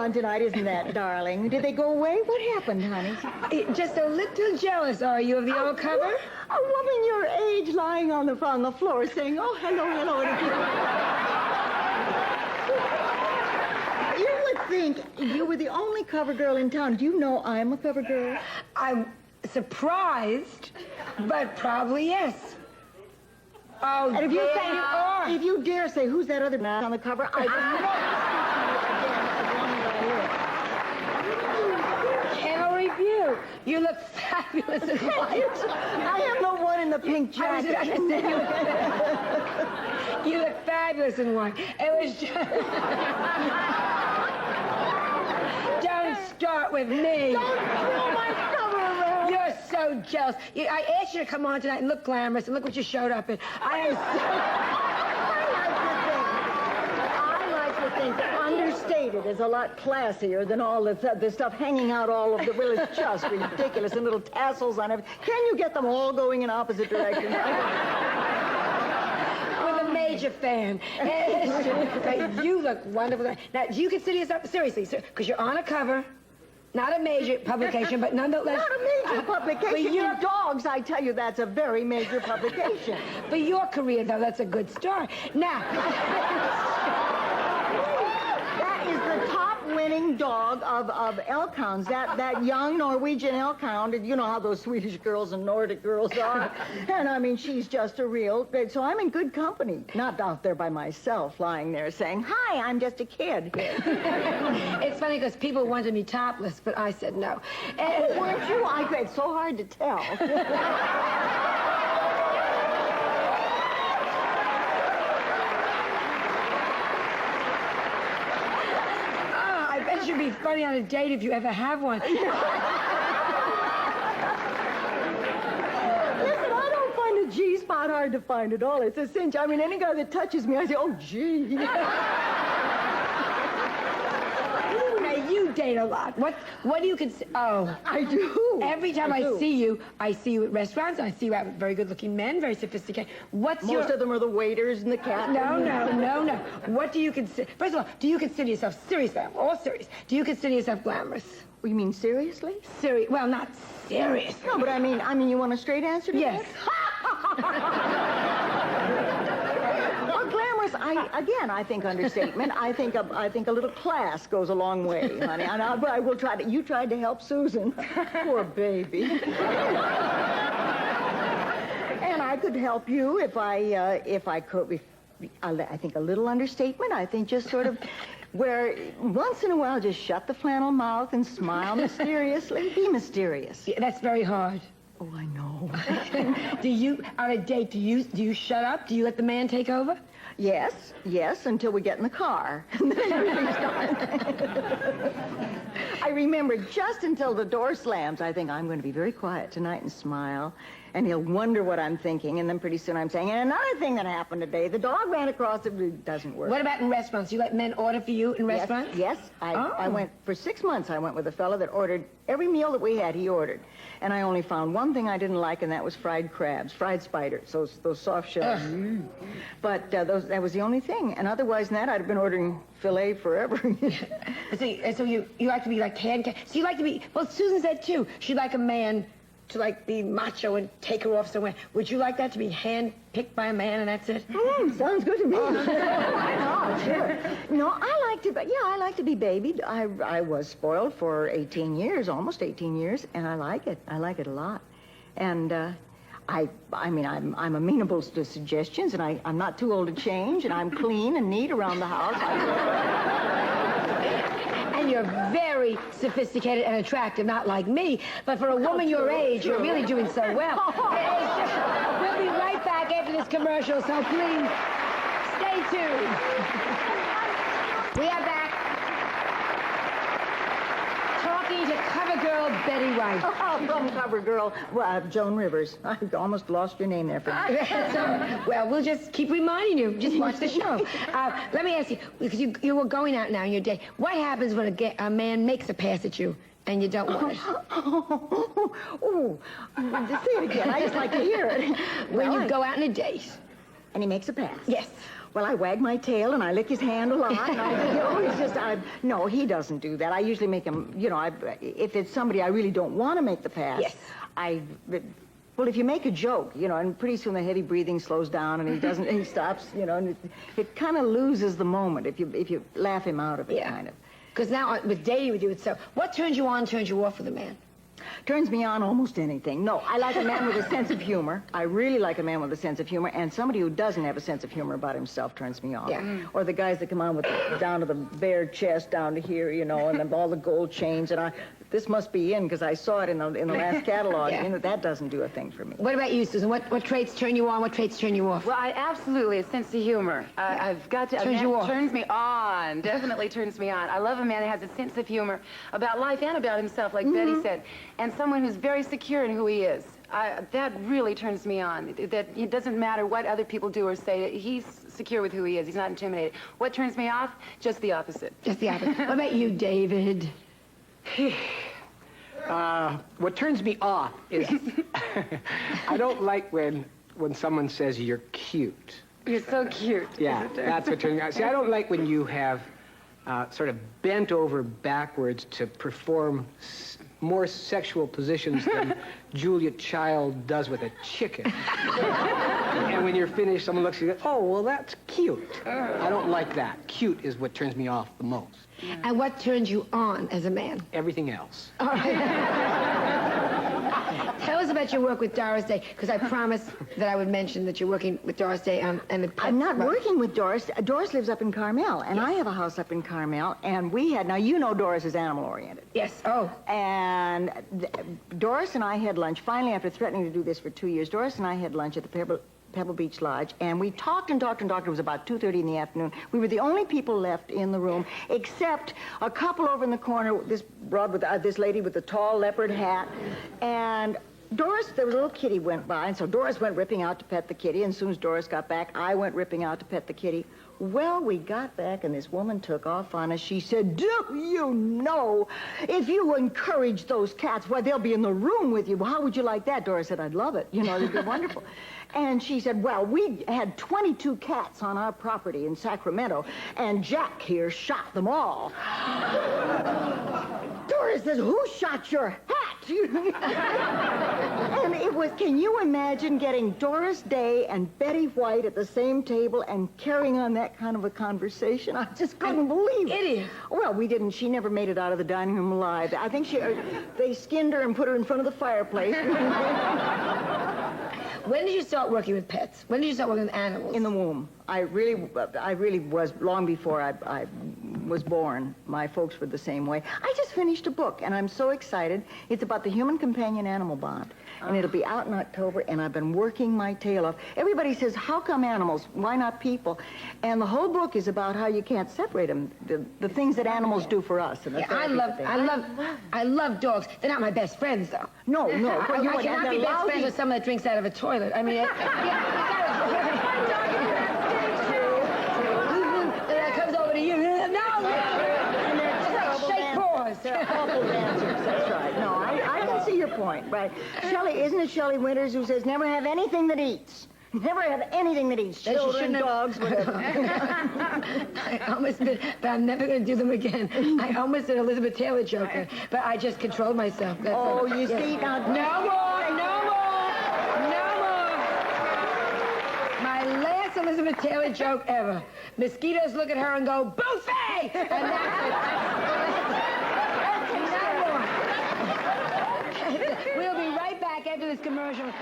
on tonight, isn't that, darling? Did they go away? What happened, honey? Just a little jealous, are you, of the old cover? A woman your age lying on the floor saying, oh, hello, hello. You would think you were the only cover girl in town. Do you know I'm a cover girl? I'm surprised, but probably yes. Oh, And if you there you are. if you dare say who's that other man on the cover, I will never Kennel review. You look fabulous in white. I am the one in the pink jacket. You look fabulous in white. It was just... Don't start with me. Don't throw my cover around. You're so jealous. I asked you to come on tonight and look glamorous, and look what you showed up in. I like to think understated is a lot classier than all the stuff hanging out all over the... Well, it's just ridiculous, and little tassels on it. Can you get them all going in opposite directions? I'm a major fan. You look wonderful. Now, do you consider yourself... Seriously, because you're on a cover... Not a major publication, but nonetheless... Not a major publication. But your dogs, I tell you, that's a very major publication. For your career, though, that's a good start. Now... That is the top-winning dog of elk hounds. That young Norwegian elk hound, and you know how those Swedish girls and Nordic girls are. And, I mean, she's just a real... So I'm in good company. Not out there by myself, lying there saying, hi, I'm just a kid. It's funny because people wanted me topless, but I said no. And weren't you? It's so hard to tell. I bet you'd be funny on a date if you ever have one. Listen, I don't find the G-spot hard to find at all. It's a cinch. I mean, any guy that touches me, I say, oh, gee. You date a lot. What do you consider? Oh. I do. Every time I see you at restaurants. I see you out with very good-looking men, very sophisticated. Most of them are the waiters and the cat. No. What do you consider? First of all, do you consider yourself, seriously, I'm all serious, do you consider yourself glamorous? You mean seriously? Well, not serious. No, but I mean, you want a straight answer to yes. Well, glamorous, I think understatement. I think a little class goes a long way, honey. And I will try to... You tried to help Susan. Poor baby. And I could help you if I could... I think a little understatement. I think just sort of... Where once in a while, just shut the flannel mouth and smile mysteriously. Be mysterious. Yeah, that's very hard. Oh, I know. Do you, on a date, do you shut up? Do you let the man take over? Yes, until we get in the car. And then everything starts. I remember just until the door slams, I think I'm going to be very quiet tonight and smile. And he'll wonder what I'm thinking. And then pretty soon I'm saying, and another thing that happened today, the dog ran across it doesn't work. What about in restaurants? You let men order for you in restaurants? Yes. I went, for 6 months, I went with a fellow that ordered every meal that we had, he ordered. And I only found one thing I didn't like, and that was fried crabs, fried spiders, those soft shells. But that was the only thing. And otherwise than that, I'd have been ordering filet forever. So you like to be like so you like to be, well, Susan said too, she'd like a man to like be macho and take her off somewhere. Would you like that, to be hand-picked by a man and that's it? Sounds good to me. Why not? Sure. No, I like to be babied. I was spoiled for 18 years, almost 18 years, and I like it. I like it a lot. And I mean, I'm amenable to suggestions, and I'm not too old to change, and I'm clean and neat around the house. And you're very sophisticated and attractive, not like me, but for a woman your age, you're really doing so well. We'll be right back after this commercial, so please stay tuned. We are back talking to cover girl Betty White. From cover girl, Joan Rivers. I almost lost your name there for me. Well, we'll just keep reminding you. Just watch the show. Let me ask you, because you were going out now in your day. What happens when a man makes a pass at you and you don't want it? Say it again. I just like to hear it. When you go out on a date. And he makes a pass. Yes. Well, I wag my tail and I lick his hand a lot. And it's just, no, he doesn't do that. I usually make him, if it's somebody I really don't want to make the pass, yes. Well, if you make a joke, and pretty soon the heavy breathing slows down and he stops, and it kind of loses the moment if you laugh him out of it, kind of. Because now with dating with you, it's so. What turns you on, turns you off with a man? Turns me on almost anything. No, I like a man with a sense of humor. I really like a man with a sense of humor, and somebody who doesn't have a sense of humor about himself turns me on. Yeah. Or the guys that come on with down to the bare chest, down to here, and then all the gold chains, and this must be in because I saw it in the last catalog. Yeah. That doesn't do a thing for me. What about you, Susan? What traits turn you on? What traits turn you off? Well, I absolutely, a sense of humor. I've got to... Turns you off. Turns me on. Definitely turns me on. I love a man that has a sense of humor about life and about himself, like Betty said. And someone who's very secure in who he is. That really turns me on. That it doesn't matter what other people do or say. He's secure with who he is. He's not intimidated. What turns me off? Just the opposite. Just the opposite. What about you, David? What turns me off is I don't like when someone says you're cute. You're so cute. Yeah, that's what turns me off. See, I don't like when you have sort of bent over backwards to perform more sexual positions than Julia Child does with a chicken. And when you're finished, someone looks at you and goes, oh, well, that's cute. I don't like that. Cute is what turns me off the most. And what turns you on as a man? Everything else. All right. Tell us about your work with Doris Day, because I promised that I would mention that you're working with Doris Day on the pet. I'm not working with Doris. Doris lives up in Carmel, and I have a house up in Carmel, and now Doris is animal-oriented. Yes. Oh. And Doris and I had lunch, finally, after threatening to do this for 2 years, Doris and I had lunch at the Pebble Beach Lodge, and we talked and talked and talked. It was about 2:30 in the afternoon. We were the only people left in the room, except a couple over in the corner, this lady with the tall leopard hat, and Doris, there was a little kitty went by, and so Doris went ripping out to pet the kitty, and as soon as Doris got back, I went ripping out to pet the kitty. Well, we got back, and this woman took off on us. She said, do you know, if you encourage those cats, why, they'll be in the room with you. Well, how would you like that? Doris said, I'd love it. It'd be wonderful. And she said, well, we had 22 cats on our property in Sacramento, and Jack here shot them all. Doris says, who shot your hat? And it was, can you imagine getting Doris Day and Betty White at the same table and carrying on that kind of a conversation? I just couldn't believe it. Idiot. Well, we didn't. She never made it out of the dining room alive. I think they skinned her and put her in front of the fireplace. When did you start working with pets? When did you start working with animals? In the womb. I really was, long before I was born. My folks were the same way. I just finished a book, and I'm so excited. It's about the human companion-animal bond, and it'll be out in October, and I've been working my tail off. Everybody says, how come animals? Why not people? And the whole book is about how you can't separate them, the things that animals do for us. And Yeah, I love dogs. They're not my best friends, though. No. I cannot be best friends with someone that drinks out of a toilet. I mean, that comes over to you. No, shake paws. They're awful dancers. That's right. No, I can see your point, right? Isn't it Shelley Winters who says, never have anything that eats? Never have anything that eats. Children, dogs, whatever. I almost did, but I'm never going to do them again. I almost did Elizabeth Taylor joke, but I just controlled myself. That's all. You see, now... No more. My last Elizabeth Taylor joke ever. Mosquitoes look at her and go, buffet! And that's it. No more. We'll be right back after this commercial.